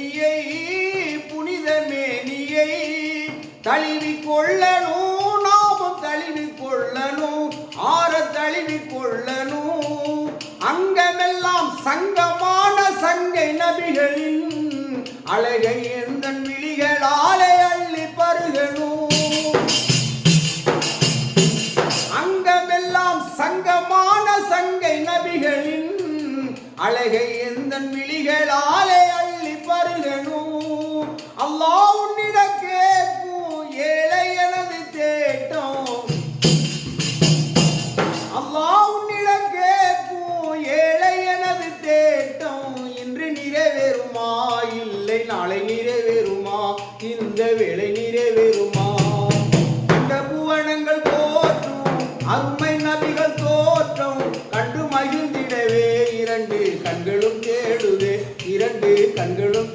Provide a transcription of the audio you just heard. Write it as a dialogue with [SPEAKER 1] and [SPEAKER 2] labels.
[SPEAKER 1] மேனியை புனித மேனியை தழுவி கொள்ளணும், நாமும் தழுவி கொள்ளணும், ஆற தழுவி கொள்ளணும். அங்கமெல்லாம் சங்கமான சங்கை நபிகளின் அழகை எந்தன் விழிகளாலே அள்ளி பருகணும். அங்கமெல்லாம் சங்கமான சங்கை நபிகளின் அழகை எந்தன் விழிகளாலே அள்ளி பருகணும். அல்லாஹ் உன்னிட கேட்கும் ஏழை எனது தேட்டம், அல்லாஹ் உன்னிட கேட்கும் ஏழை எனது தேட்டம். இன்று நிறைவேறுமா இல்லை நாளை நிறைவேறுமா, இந்த வேளை நிறைவேறுமா? அந்த புவனங்கள் போற்றும் அருமை நபிகள் தோற்றம் கண்டு மகிழ்ந்திடவே இரண்டு கண்களும் தேடுதே, இரண்டு கண்களும்